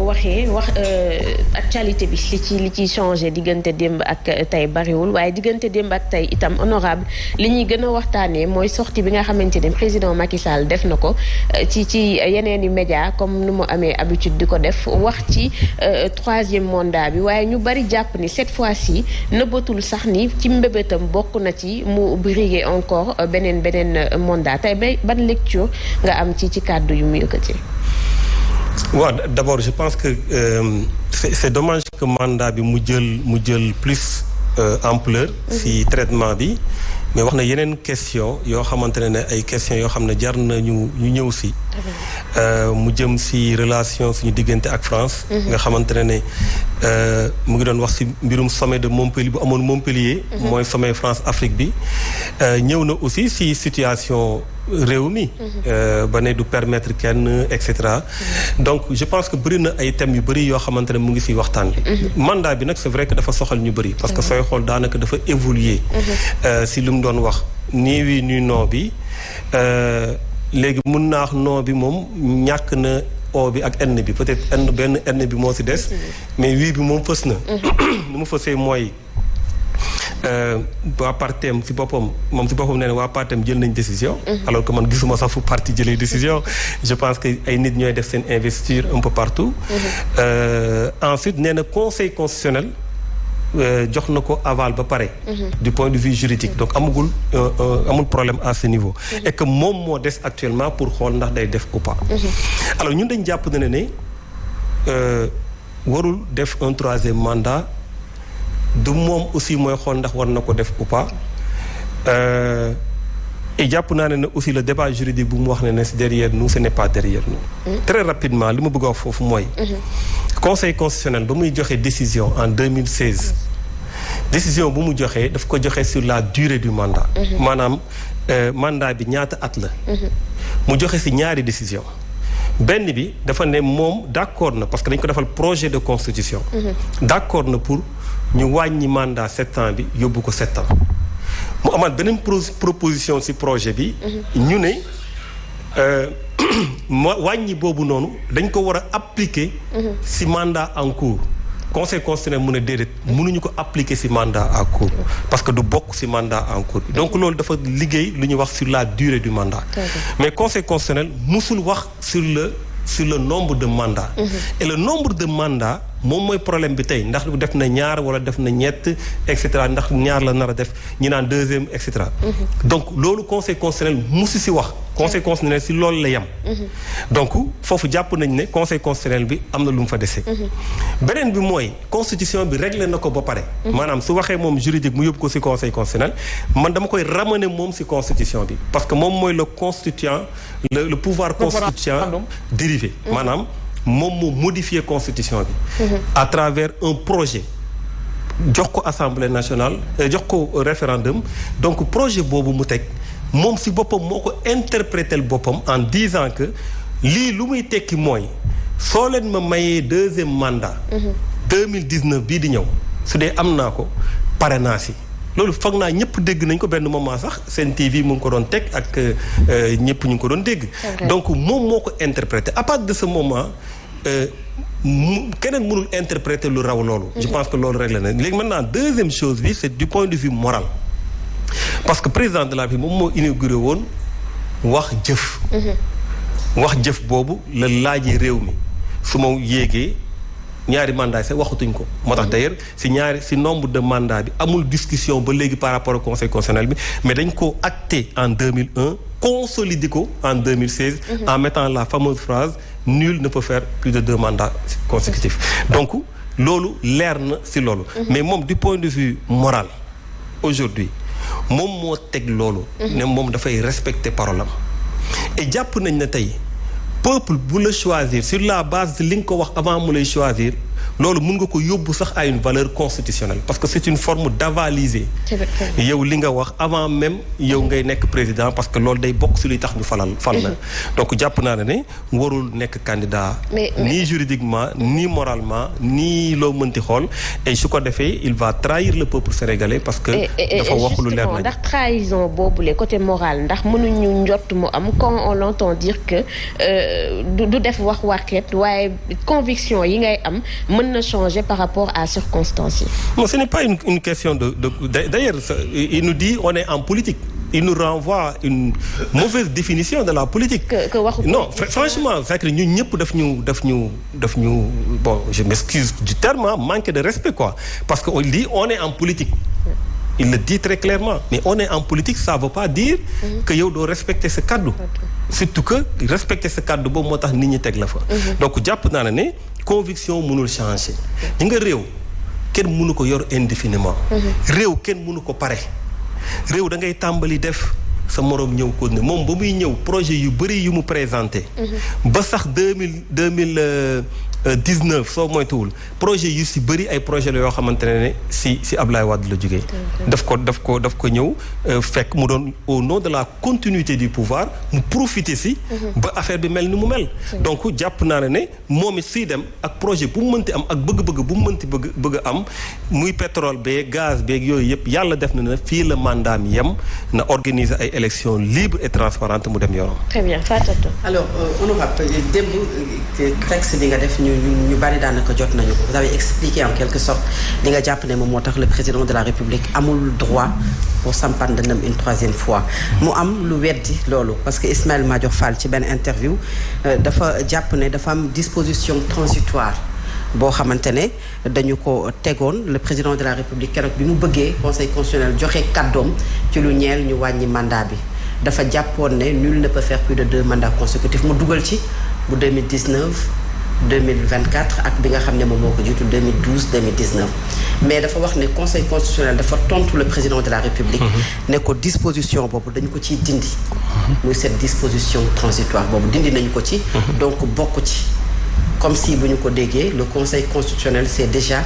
waxee wax actualité bi li ci changé diggante démb ak tey bariwul waaye diggante démb ak tey itam honorable li ñuy gën a waxtaanee mooy sortie bi nga xamante ne président Macky Sall def na ko ci yeneeni média comme nu mu amee habitude di ko def wax ci troisième mandat bi waaye ñu bari jàpp ni cette fois-ci nëbbatul sax ni ci mbébétam bokk na ci mu briguer encore beneen mandat tey ban lecture nga am ci kàddu yu mu yëkkati. waaw d'abord je pense que c'est dommage que mandat bi mu jël plus ampleur ci traitement bi mais wax na yeneen question yoo xamante ne ay questions yoo xam ne jar na ñu ñëw ci mu jëm ci relation suñu diggante ak France nga xamante ne mu ngi doon wax ci mbirum sommet de Montpellier bu amoon Montpellier mooy sommet France Afrique bi ñëw na aussi ci situation réew mi ba ne du permettre kenn et cetera donc je pense que bëri na ay thèmes yu bëri yoo xamante ne mu ngi ci waxtaan bi mandat bi nag c'est vrai que dafa soxal ñu bëri parce que sooy xool daanaka dafa évoluer ci lu mu doon wax nii oui nii non bi léegi mun naa wax non bi moom ñàkk na o bi ak n bi peut-être benn n bi moo ci des mais oui bi moom fës na nu mu fësee mooy waa partem ci boppam moom ci boppam nee na waa partem jël nañ décision alors que man gisuma sax fu parti jëlee décision je pense que ay nit ñooy def seen investiture un peu partout ensuite nee na conseil constitutionnel jox na ko aval ba pare du point de vue juridique donc amul problème à ce niveau et que moom moo des actuellement pour xool ndax day def ou pas alors ñun dañ jàpp ne warul def un troisième mandat du moom aussi mooy xool ndax war na ko def ou pas et jàpp naa ne aussi le débat juridique bu mu wax ne c'est derrière nous ce n'est pas derrière nous très rapidement li ma bëgg a wax foofu mooy conseil constitutionnel ba muy joxe décision en 2016 décision bu mu joxee daf ko joxe sur la durée du mandat maanaam mandat bi ñaata at la mu joxe ci ñaari décision benn bi dafa ne moom d'accord na parce que dañ ko defal projet de constitution d'accord na pour ñu wàññi mandat 7 ans bi yóbbu ko 7 ans mu amaat beneen proposition ci projet bi ñu ne wàññi boobu noonu dañ ko war a appliquer ci mandat en cours conseil constitutionnel mu ne déedéet mënuñu ko appliquer ci mandat en cours parce que du bokk ci mandat en cours bi donc loolu dafa liggéey lu ñuy wax sur la durée du mandat mais conseil constitutionnel musul wax sur le nombre de mandats et le nombre de mandats moom mooy problème bi tey ndax def na ñaar wala def na ñett et cetera ndax ñaar la nar a def ñi naan deuxième et cetera donc loolu conseil constitutionnel musu ci wax conseil constitutionnel ci loolu la yem donc foofu jàpp nañ ne conseil constitutionnel bi am na lu mu fa dese beneen bi mooy constitution bi réglé na ko ba pare maanaam su waxee moom juridique mu yóbbu ko ci conseil constitutionnel man dama koy ramener moom ci constitution bi parce que moom mooy le constituant le pouvoir constituant dérivé maanaam moom moo modifier constitution bi à travers un projet jox ko assemblée nationale jox ko référendum donc projet boobu mu teg moom ci boppam moo ko interpréter boppam en disant que lii lu muy tekki mooy soo leen ma mayee deuxième mandat 2019 bii di ñëw su dee am naa ko pare naa ci loolu foog naa ñëpp dégg nañ ko benn moment sax seen TV mu ngi ko doon teg ak ñëpp ñu ngi ko doon dégg donc moom moo ko interpréter à partir de ce moment keneen mënul interpréter lu raw loolu je pense que loolu réglé na léegi maintenant deuxième chose bi c'est du point de vue moral parce que président de la République moom moo inauguré woon wax jëf boobu la laajee réew mi su ma yéegee ñaari mandat yi sax waxatuñ ko moo tax d'ailleurs ci nombre de mandat bi amul discussion ba léegi par rapport au conseil constitutionnel bi mais dañ ko acté en 2001 consolider ko en 2016 en mettant la fameuse phrase nul ne peut faire plus de 2 mandats consécutifs donc loolu leer na ci loolu mais moom du point de vue moral aujourd'hui moom moo teg loolu ne moom dafay respecter parole am et jàpp nañ ne tey peuple bu la choisir sur la base de li nga ko wax avant mu lay choisir loolu mun nga ko yóbbu sax à une valeur constitutionnelle parce que c'est une forme d'avaliser yow li nga wax avant même yow ngay nekk président parce que loolu day bokk si luy tax ñu fal la donc jàpp naa ne warul nekk candidat ni juridiquement ni moralement ni loo mënti xool et su ko defee il va trahir le peuple sénégalais parce que dafa wax lu leer nañ ndax trahison boobu le côté moral ndax mënuñu njott mu am quand on l'entend dire que du def wax waxeet waaye conviction yi ngay am mën na changer par rapport à circonstances yi. Non, ce n'est pas une question d'ailleurs il nous dit on est en politique. Il nous renvoie à une mauvaise définition de la politique. Non, franchement, c'est que ñun ñëpp daf ñu bon, je m'excuse du terme, manque de respect quoi. Parce qu'on dit on est en politique. Il le dit très clairement. Mais on est en politique, ça ne veut pas dire que yow doo respecter ce cadre. Surtout que respecter ce cadre boobu moo tax nit ñi teg la fa. Donc jàpp naa ne conviction mënul changer. ñi nga réew kenn mënu ko yor indéfiniment. réew kenn mënu ko pare. réew da ngay tàmbali def sa moroom ñëw ko ne moom ba muy ñëw projet yu bëri yu mu présenté. ba sax 2019 soo moytuwul projet yu si bëri ay projet la yoo xamante ne si Ablaye Wade la jógee. daf ko ñëw fekk mu doon au nom de la continuité du pouvoir mu profiter si. ba affaire bi mel ni mu mel. donc jàpp naa ne moom it siy dem ak projet bu mu mënti am ak bëgg-bëgg bu mu mënti bëgg am muy pétrole beeg gaz beeg yooyu yëpp yàlla def na ne fii la mandat mi yem na organiser ay élections libres et transparentes mu dem yoonam. Très bien Fatatou. Alors honorable démb texte bi nga def ñu bari daanaka jot nañu ko vous avez expliqué en quelque sorte li nga jàpp ne moom moo tax le président de la République amul droit pour sampan dëndam une troisième fois mu am lu weddi loolu parce que Ismaïla Madior Fall ci benn interview dafa jàpp ne dafa am disposition transitoire boo xamante ne dañu ko tegoon le président de la République keroog bi mu bëggee conseil constitutionnel joxe kàddoom ci lu ñeel ñu wàññi mandat bi dafa jàppoon ne nul ne peut faire plus de 2 mandats consécutifs mu dugal ci bu 2019 2024 ak bi nga xam ne moom moo ko jiitu 2012 2019 mais dafa wax ne conseil constitutionnel dafa tontu le président de la République ne ko disposition boobu dañu ko ciy dindi muy cette disposition transitoire boobu dindi nañu ko ci donc bokk ci comme si bu ñu ko déggee le conseil constitutionnel s'est déjà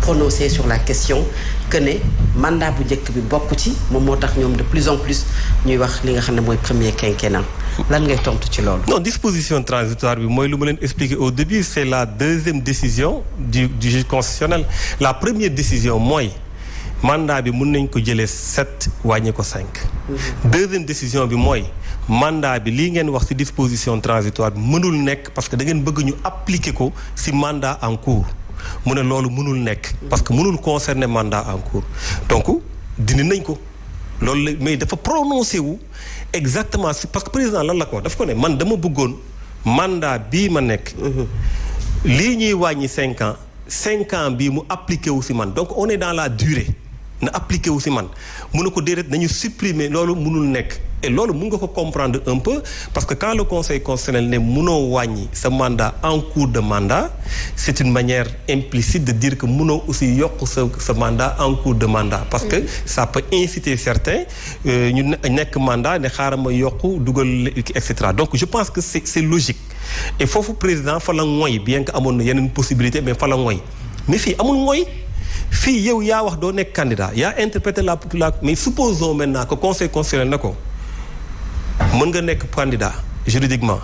prononcé sur la question que ne mandat bu njëkk bi bokk ci moom moo tax ñoom de plus en plus ñuy wax li nga xam ne mooy premier quinquennat lan ngay tontu ci loolu. Non, disposition transitoire bi mooy lu ma leen expliqué au début c'est la deuxième décision du juge constitutionnel la première décision mooy mandat bi mun nañ ko jëlee 7 wàññi ko 5. deuxième décision bi mooy mandat bi lii ngeen wax ci disposition transitoire bi mënul nekk parce que da ngeen bëgg ñu appliquer ko ci mandat en cours. mu ne loolu mënul nekk parce que mënul concerner mandat en cours donc dindi nañ ko loolu la mais dafa prononcé wu exactement parce que président lan la ko daf ko ne man dama bëggoon mandat bii ma nekk lii ñuy wàññi 5 ans bii mu appliqué wu si man donc on est dans la durée na appliqué wu si man mu ne ko déedéet nañu supprimer loolu mënul nekk et loolu mun nga ko comprendre un peu parce que quand le conseil constitutionnel ne mënoo wàññi sa mandat en cours de mandat c'est une manière implicite de dire que mënoo aussi yokk sa mandat en cours de mandat parce que ça peut inciter certains ñu nekk mandat ne xaaral ma yokk dugal et cetera donc je pense que c'est logique et foofu président fa la ngoy bien que amoon na yeneen possibilité mais fa la ngoy mais fii amul ngoy fii yow yaa wax doo nekk candidat yaa interprété la mais supposons maintenant que conseil constitutionnel na ko mën nga nekk candidat juridiquement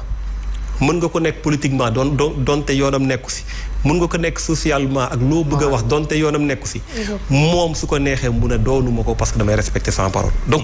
mën nga ko nekk politiquement doonte yoonam nekku si mën nga ko nekk socialement ak loo bëgg a wax doonte yoonam nekku si moom su ko neexee mun a doonuma ko parce que damay respecter sa parole donc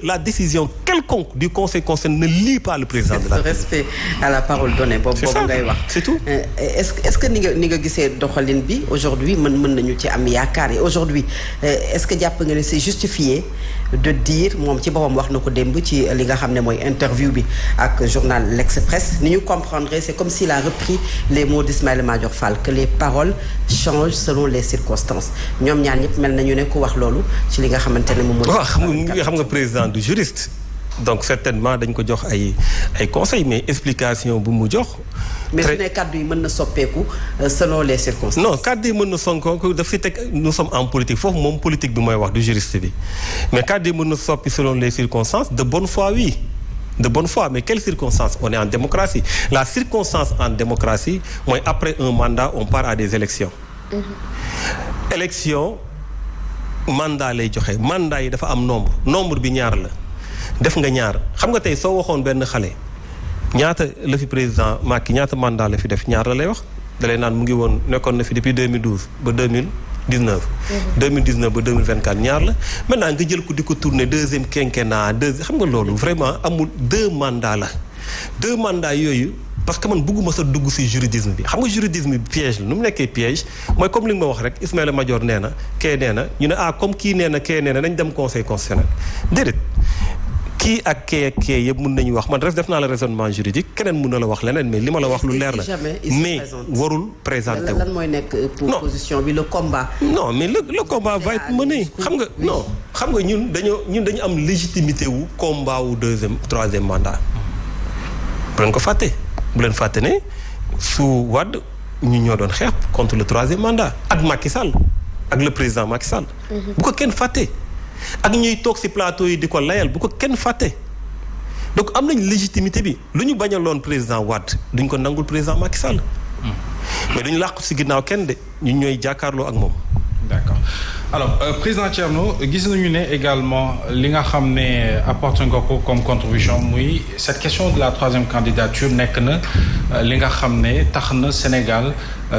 la décision quelconque du conseil constitutionnel ne lie pas le président de la République. Respect à la parole donnée boobu ngay wax c'est tout. est-ce que ni nga gisee doxalin bi aujourd'hui mën nañu ci am yaakaar et aujourd'hui est-ce que jàpp nga ne c'est justifié de dire moom ci boppam wax na ko démb ci li nga xam ne mooy interview bi ak journal L'Express ni ñu comprendre c'est comme s'il a repris les mots d'Ismaïla Madior Fall que les paroles changent selon les circonstances ñoom ñaar ñëpp mel nañu ne ko wax loolu ci li nga xamante ne moom mooy. xam nga président du juriste donc certainement dañ ko jox ay conseils mais explication bu mu jox. mais su ne kàddu yi mën na soppeeku selon les circonstances. non kàddu yi mën na sonko daf fi teg nous sommes en politique foofu moom politique bi mooy wax du juriste bi mais kàddu yi mën na soppi selon les circonstances de bonne foi oui de bonne foi mais quelle circonstance on est en démocratie la circonstance en démocratie mooy après un mandat on part à des élections élection mandat lay joxe mandat yi dafa am nombre bi ñaar la def nga ñaar xam nga tey soo waxoon benn xale ñaata la fi président Macky ñaata mandat la fi def ñaar la lay wax da lay naan mu ngi woon nekkoon na fi depuis 2012 ba 2019 2019 ba 2024 ñaar la maintenant nga jël ko di ko tourner deuxième quinquennat xam nga loolu vraiment amul 2 mandats la 2 mandats yooyu parce que man bëgguma sa dugg ci juridisme bi xam nga juridisme bi piège la nu mu nekkee piège mooy comme li nga ma wax rek Ismaïla Madior nee na kee nee na ñu ne comme kii nee na kee nee na nañ dem conseil constitutionnel déedéet kii ak kee yëpp mun nañu wax man def naa la raisonnement juridique keneen mun na la wax leneen mais li ma la wax lu leer la mais warul présenter lan mooy nekk position bi le combat non mais le combat va être mené xam nga non xam nga ñun dañu am légitimité wu combat wu 2e 3e mandat bu leen ko fàtte bu leen fàtte ne su Wade ñu ñoo doon xeex contre le 3e mandat ak Macky Sall ak le président Macky Sall bu ko kenn fàtte ak ñuy toog ci plateau yi di ko layal bu ko kenn fàtte donc am nañ légitimité bi lu ñu bañaloon président Wade duñ ko nangul président Macky Sall mais duñu làqu ci ginnaaw kenn de ñun ñooy jàkkaarloo ak moom. D'accord alors président Thierno gis nañu ne également li nga xam ne apporte nga ko comme contribution muy cette question de la 3e candidature nekk na li nga xam ne tax na Sénégal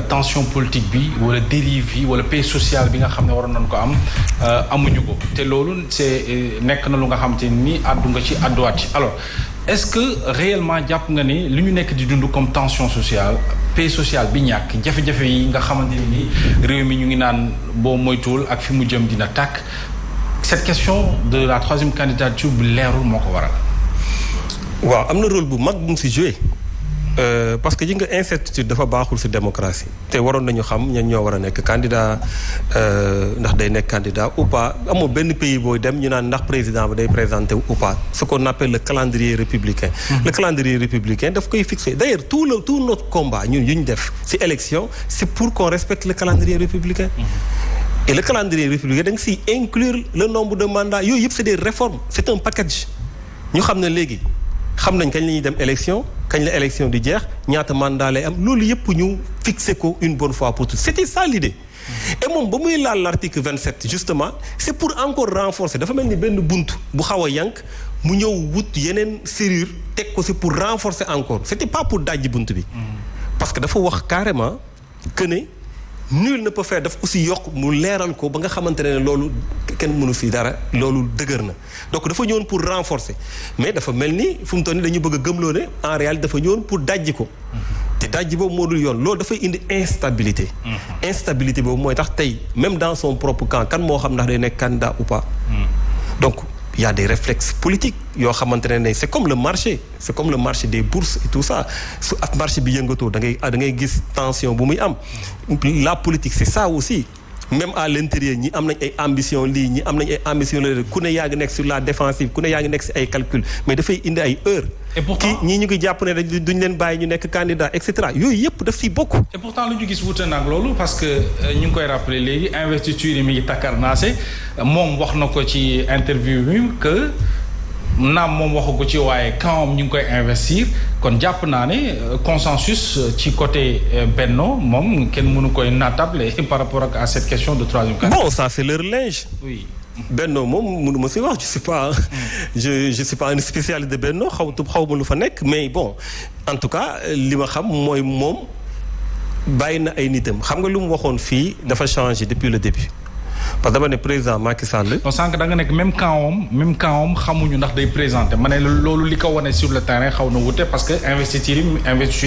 tension politique bi wala dérive yi wala paix sociale bi nga xam ne waroon nañ ko am amuñu ko te loolu c'est nekk na lu nga xam te ni àddu nga ci àdduwaat ci alors est-ce que réellement jàpp nga ne li ñu nekk di dund comme tension sociale paix sociale bi ñàkk jafe-jafe yi nga xamante ni réew mi ñu ngi naan boo moytuwul ak fi mu jëm dina tàkk cette question de la 3e candidature bu leerul moo ko waral. waaw am na rôle bu mag bu mu ci joué parce que ji nga incertitude dafa baaxul ci démocratie te waroon nañu xam ñan ñoo war a nekk candidat ndax day nekk candidat ou pas amul benn pays booy dem ñu naan ndax président ba day présenter ou pas ce qu'on appelle le calendrier républicain. Le calendrier républicain daf koy fixer d'ailleurs tout notre combat ñun yu ñu def ci élection c'est pour qu'on respecte le calendrier républicain. Et le calendrier républicain da nga ciy inclure le nombre de mandats yooyu yëpp c'est des réformes c'est un package ñu xam ne léegi xam nañ kañ la ñuy dem élection kañ la élection di jeex ñaata mandat lay am loolu yëpp ñu fixé ko une bonne fois pour toutes c'était ça l'idée et moom ba muy laal l'article 27 justement c'est pour encore renforcer dafa mel ni benn bunt bu xaw a yank mu ñëw wut yeneen serrure teg ko ci pour renforcer encore c'était pas pour dajji bunt bi parce que dafa wax carrément que ne nul ne peut faire daf aussi yokk mu leeral ko ba nga xamante ne loolu kenn mënu fi dara loolu dëgër na donc dafa ñëwoon pour renforcer mais dafa mel ni fu mu toll nii dañu bëgg a gëmloo ne en réalité dafa ñëwoon pour dajji ko te dajji boobu moo dul yoon loolu dafay indi instabilité instabilité boobu mooy tax tey même dans son propre camp kan moo xam ndax day nekk candidat ou pas donc il y a des réflexes politiques yoo xamante ne c'est comme le marché des bourses et tout ça su ak marché bi yëngatoo da ngay gis tension bu muy am la politique c'est ça aussi même à l'intérieur ñi am nañ ay ambition lii ñi am nañ ay ambition la ku ne yaa ngi nekk sur la défensive ku ne yaa ngi nekk ci ay calcul mais dafay indi ay heures et pourtant kii ñii ñu ngi jàpp ne duñ leen bàyyi ñu nekk candidat et cetera yooyu yëpp daf ciy bokk. et pourtant lu ñu gis wute nag loolu parce que ñu ngi koy rappeler léegi investiture yi mi ngi takkarnaase moom wax na ko ci interview bi que naam moom waxu ko ci waaye quand ñu ngi koy investir kon jàpp naa ne consensus ci côté Benno moom kenn mënu koy naatable par rapport à cette question de 3e candidat. Bon ça c'est leur linge. Oui. Benno moom mënu ma ci wax je suis pas un spécialiste de Benno xaw ma lu fa nekk mais bon en tout cas li ma xam mooy moom bàyyi na ay nitam xam nga lu mu waxoon fii dafa changé depuis le début parce que dama ne président Macky Sall. non sànq da nga nekk même camp am xamuñu ndax day présenté ma ne loolu li ko wane sur le terrain xaw na wute parce que investiture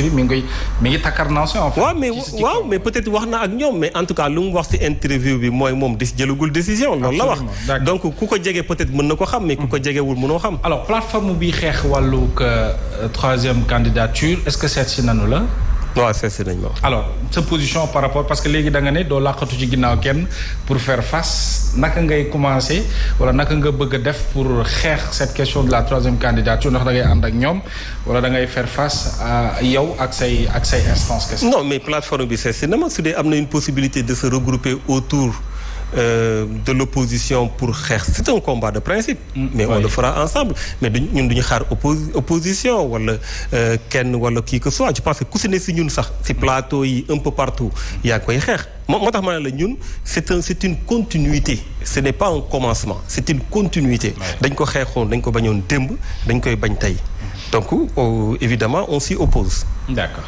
yi mi ngi takkarnaase en fait. waaw mais peut-être wax na ak ñoom mais en tout cas lu mu wax ci interview bi mooy moom jëlagul décision. loolu la wax donc ku ko jege peut-être mën na ko xam mais ku ko jegewul mënoo xam. alors plateforme bi xeex wàllug 3e candidature est-ce que seet si nanu la. waaw c'est nañ ma wax. alors sa position par rapport parce que léegi da nga ne doo làqatu ci ginnaaw kenn pour faire face naka ngay commencer wala naka nga bëgg a def pour xeex cette question de la 3e candidature ndax da ngay ànd ak ñoom wala da ngay faire face à yow ak say instances. non mais plateforme bi c'est na ma su dee am na une possibilité de se regrouper autour de l'opposition pour xeex c'est un combat de principe mais on le fera ensemble mais ñun duñu xaar opposition wala kenn wala qui que soit je pense que ku si ne si ñun sax si plateau yi un peu partout yaa koy xeex moo tax ma ne la ñun c'est une continuité ce n'est pas un commencement c'est une continuité dañ ko xeexoon dañ ko bañoon démb dañ koy bañ tey donc évidemment on s'y oppose. D'accord.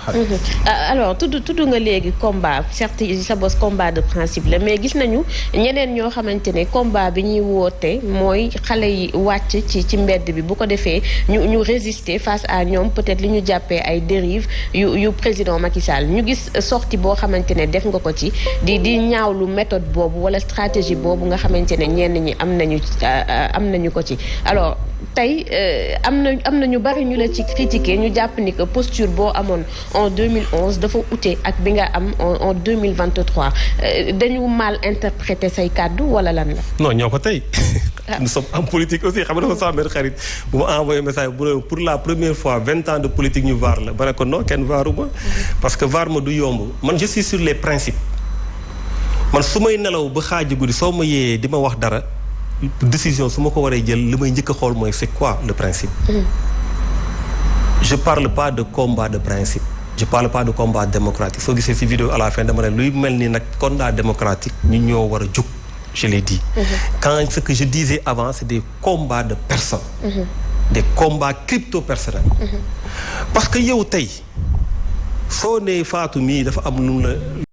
Alors tudd nga léegi combat certes sa bos combat de principe la mais gis nañu ñeneen ñoo xamante ne combat bi ñuy woote mooy xale yi wàcc ci mbedd bi bu ko defee ñu résister face à ñoom peut-être li ñu jàppee ay dérives yu président Macky Sall ñu gis sortie boo xamante ne def nga ko ci di ñaawlu méthode boobu wala stratégie boobu nga xamante ne ñenn ñi am nañu ko ci alors tey am na ñu bari ñu la ci critiquer ñu jàpp ni que posture boo amoon en 2011 dafa ute ak bi nga am en 2023 dañu mal interpréter say kàddu wala lan la. non ñoo ko tey. nous sommes en politique aussi xam nga dafa sama benn xarit bu ma envoyé message bu pour la première fois 20 ans de politique ñu vaar la ba ne ko non kenn vaaruma parce que vaar ma du yomb man je suis sur les principes man su may nelaw ba xaaji guddi soo ma yee di ma wax dara. décision su ma ko waree jël li may njëkk a xool mooy c'est quoi le principe je parle pas de combat de principe je parle pas de combat démocratique soo gisee ci vidéo à la fin dama ne luy mel ni nag combat démocratique ñu ñoo war a jóg je l'ai dit quand ce que je disais avant c'est des combats de personnes des combats crypto-personnels parce que yow tey soo nee Fatou mii dafa am lu